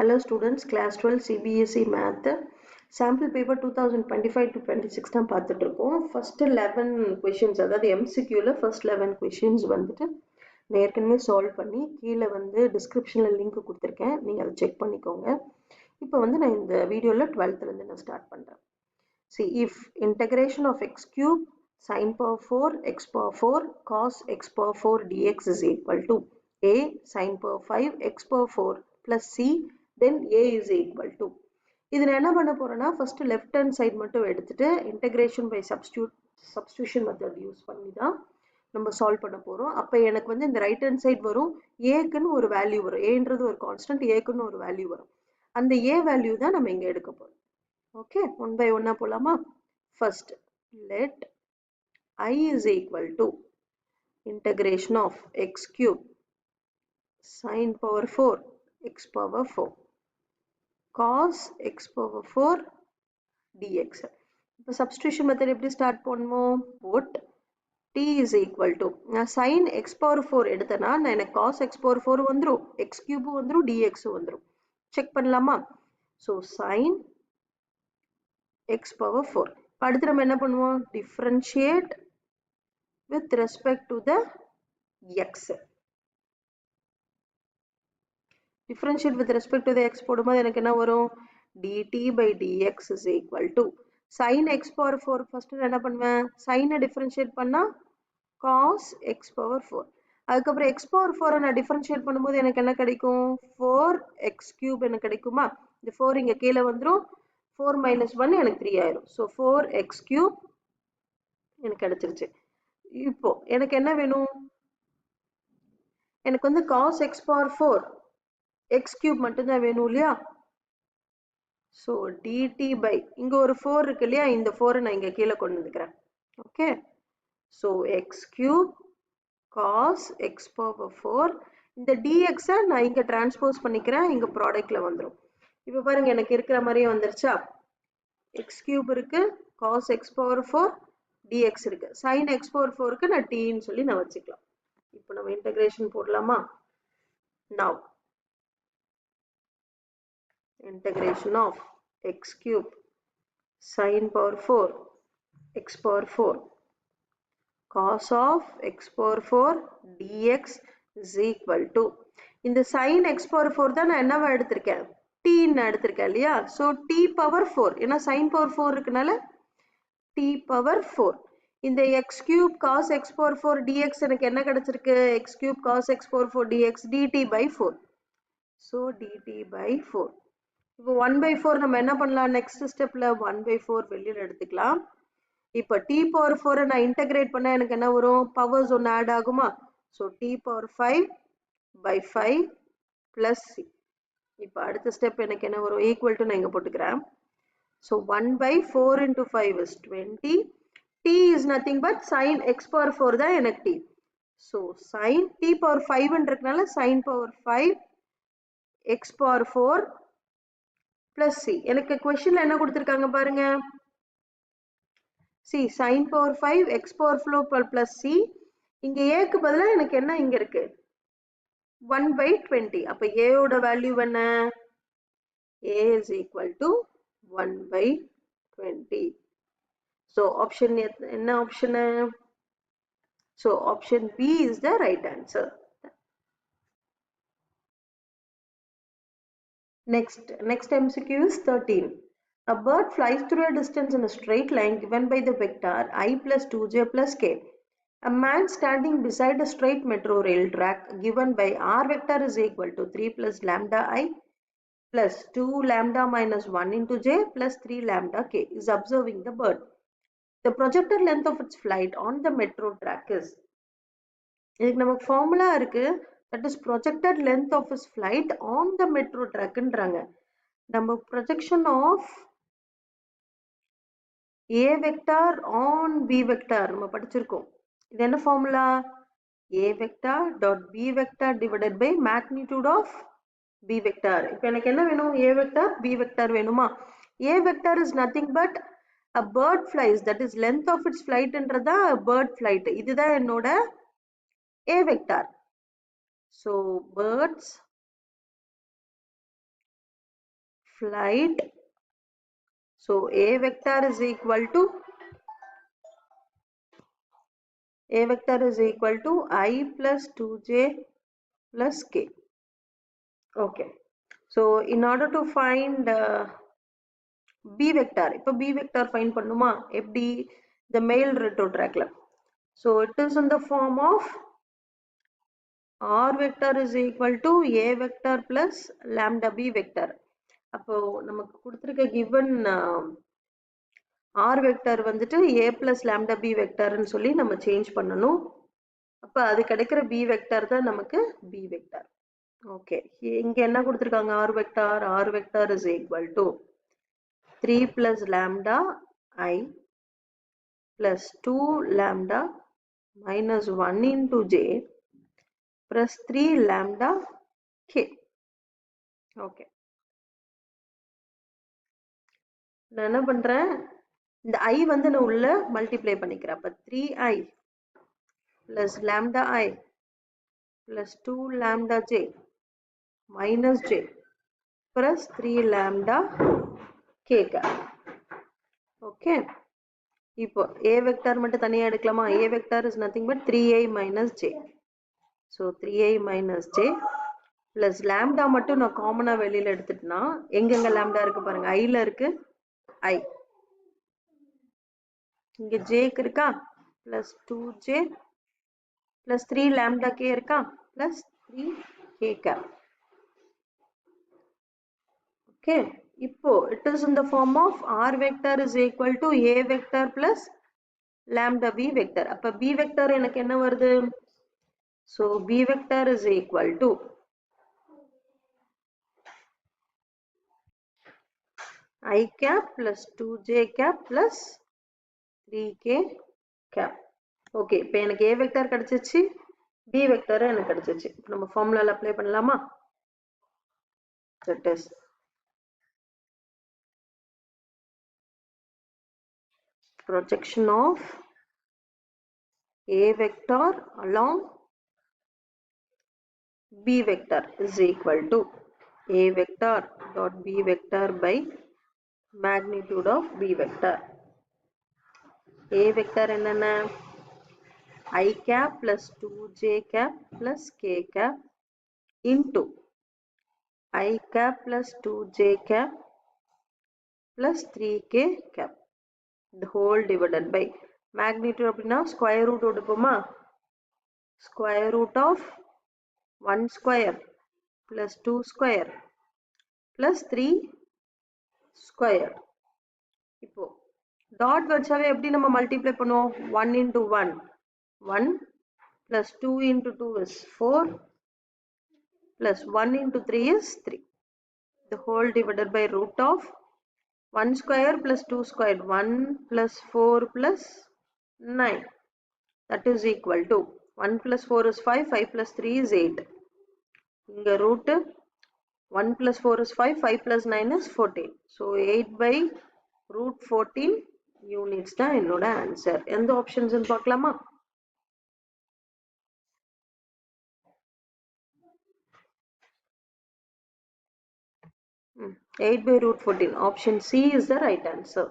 Hello students, class 12 CBSE Math sample paper 2025 to 26 தான் பார்த்துட்டு இருக்கோம். First 11 questions, அதாவது MCQல first 11 questions வந்துட்டு நான் ஏற்கனவே சால்வ் பண்ணி கீழே வந்து டிஸ்கிரிப்ஷன்ல லிங்க் கொடுத்துருக்கேன், நீங்கள் அதை செக் பண்ணிக்கோங்க. இப்போ வந்து நான் இந்த வீடியோவில் 12th இருந்து நான் ஸ்டார்ட் பண்ணுறேன். See, if integration of x cube sin power 4 x power 4 cos x power 4 dx is equal to a sin power 5 x power 4 plus c, then a is equal to. இது நான் என்ன பண்ண போறேன்னா first left hand side மட்டும் எடுத்துட்டு integration by substitution method use பண்ணி தான் நம்ம சால்வ் பண்ண போறோம். அப்ப எனக்கு வந்து இந்த ரைட் ஹேண்ட் சைடு வரும், ஏக்குன்னு ஒரு வேல்யூ வரும், ஏன்றது ஒரு கான்ஸ்டன்ட், ஏக்குன்னு ஒரு வேல்யூ வரும். அந்த ஏ வேல்யூ தான் நம்ம இங்க எடுக்க போறோம். Okay, one by one போலாமா? First, let I is equal to integration of x cube sin power 4 x power 4 cos x power 4 dx. இப்போ substitution method எப்படி start பண்ணுவோம்? Put t is equal to, நான் sin x power 4 எடுத்தனா நான் எனக்கு cos x power 4 வந்துரும், x cube வந்துரும், dx வந்துரும். Check பண்ணலாமா? So sin x power 4. அடுத்து நம்ம என்ன பண்ணுவோம்? Differentiate with respect to the x. Differentiate with respect to the x போடும்போது எனக்கு என்ன வரும்? dt by dx is equal to sin x power 4. first என்ன பண்ணுவேன்? sin differentiate பண்ணா cos x power 4. அதுக்கப்புறம் x power 4 நான் differentiate பண்ணும்போது எனக்கு என்ன கிடைக்கும்? 4x cube எனக்கு கிடைக்குமா? இந்த 4 இங்க கீழே வந்துரும், 4 minus 1 எனக்கு 3 ஆயிரும். So 4x cube எனக்கு கிடைச்சிருச்சு. இப்போ எனக்கு என்ன வேணும்? எனக்கு வந்து cos x power 4 x cube மட்டும்தான் வேணும் இல்லையா? So dt by, இங்க ஒரு 4 இருக்கு இல்லையா, இந்த 4 நான் இங்க கீழே கொண்டு வந்துக்கிறேன். Okay, so x cube cos x power 4, இந்த dx நான் இங்க டிரான்ஸ்போஸ் பண்ணிக்கிறேன், இங்க ப்ராடக்ட்ல வந்துரும். இப்போ பாருங்க எனக்கு இருக்கிற மாதிரியே வந்துருச்சா? x cube இருக்கு, cos x power 4 dx இருக்கு, sin x power 4க்கு நான் t ன்னு சொல்லி நான் வச்சுக்கலாம். இப்போ நம்ம இன்டகிரேஷன் போடலாமா? Now integration of x cube sin power 4 x power 4 cos of x power 4 dx is equal to, இந்த sin x power 4 தான் நான் என்னவா எடுத்திருக்கேன்? t ன்னு எடுத்திருக்கேன் இல்லையா? so t power 4, ஏன்னா sin power 4 இருக்குனால t power 4. இந்த x cube cos x power 4 dx எனக்கு என்ன கிடைச்சிருக்கு? x cube cos x power 4 dx dt by 4. so dt by 4. இப்போ 1 by 4 நம்ம என்ன பண்ணலாம்? நெக்ஸ்ட் ஸ்டெப்ல 1 by 4 வெளியில எடுத்துக்கலாம். இப்போ t power 4 நான் இன்டகிரேட் பண்ணா எனக்கு என்ன வரும்? பவர்ஸ் ஒன்று ஆட் ஆகுமா? So t power 5 by 5 plus c. இப்போ அடுத்த ஸ்டெப் எனக்கு என்ன வரும்? ஈக்குவல் டு நான் இங்கே போட்டுக்கிறேன். So 1 by 4 into 5 is 20. t is nothing but sin x power 4 தான் எனக்கு t. So sin t power 5ன்றதுனால sin power 5 x power 4 plus c. எனக்கு கொஸ்டின்ல என்ன கொடுத்திருக்காங்க பாருங்க. see sin power 5 x power 4 plus c. இங்க a க்கு பதிலா எனக்கு என்ன இங்க இருக்கு? 1 by 20. அப்ப a ஓட வேல்யூ என்ன? a is equal to 1 by 20. so option என்ன option? so option B is the right answer. Next MCQ is 13. A bird flies through a distance in a straight line given by the vector I plus 2j plus k. A man standing beside a straight metro rail track given by r vector is equal to 3 plus lambda I plus 2 lambda minus 1 into j plus 3 lambda k is observing the bird. The projected length of its flight on the metro track is. இதுக்கு நமக்கு formula இருக்கு, that is projected length of its flight on the metro track ன்றாங்க. நம்ம projection of a vector on b vector நம்ம படிச்சிருக்கோம். இது என்ன formula? a vector dot b vector divided by magnitude of b vector. இப்போ எனக்கு என்ன வேணும்? a vector b vector வேணுமா? a vector is nothing but a bird flies, that is length of its flight ன்றதா bird flight. இதுதான் என்னோட a vector. so birds flight. So A vector is equal to I plus 2j plus k. Okay. So in order to find B vector, இப்போ B vector find பண்ணுமா எப்படி the male retrotract. So it is in the form of R vector is equal to A vector plus lambda B vector. அப்போ நமக்கு கொடுத்திருக்க given R vector வந்துட்டு A plus lambda B vector ன்னு சொல்லி நம்ம change பண்ணணும். அப்ப அது கிடைக்கிற B vector தான் நமக்கு B vector. Okay. இங்க என்ன கொடுத்திருக்காங்க R vector is equal to 3 plus lambda I plus 2 lambda minus 1 into j plus 3 lambda k. Okay. நான் என்ன பண்றேன் இந்த I வந்து நான் உள்ள மல்டிப்ளை பண்ணிக்கிறேன். அப்ப 3i plus lambda I plus 2 lambda j minus j plus 3 lambda k. Okay. இப்போ A vector மட்டும் தனியா எடுக்கலாமா? A vector is nothing but 3i minus j. So 3i minus j plus lambda மட்டும் நான் காமனா வெளியில எடுத்துட்டேனா எங்கெங்க lambda இருக்கு பாருங்க. I ல இருக்கு I. இங்க j இருக்கா plus 2j plus 3 lambda k இருக்கா plus 3 k. Okay. இப்போ it is in the form of R vector is equal to A vector plus lambda B vector. அப்ப B vector எனக்கு என்ன வருது? So B vector is equal to I cap plus 2j cap plus 3k cap. Okay. இப்போ எனக்கு A vector கிடைச்சிச்சு, B vector எனக்கு கிடைச்சிச்சு. நம்ம ஃபார்முலால அப்ளை பண்ணலாமா? That is projection of A vector along B vector is equal to A vector dot B vector by magnitude of B vector. A vector என்னென்ன? I cap plus 2j cap plus k cap into I cap plus 2j cap plus 3k cap. The whole divided by magnitude அப்படின்னா square root எடுப்போமா? Square root of 1 square plus 2 square plus 3 square. இப்போ dot வச்சாவே எப்படி நம்ம multiply பண்ணுவோம்? 1 into 1 1 plus 2 into 2 is 4 plus 1 into 3 is 3. The whole divided by root of 1 square plus 2 square 1 plus 4 plus 9. That is equal to 1 plus 4 is 5, 5 plus 3 is 8. இங்க root 1 plus 4 is 5, 5 plus 9 is 14. So 8 by root 14 units தான் என்னோட answer. எந்த options பார்க்கலாமா? 8 by root 14. Option C is the right answer.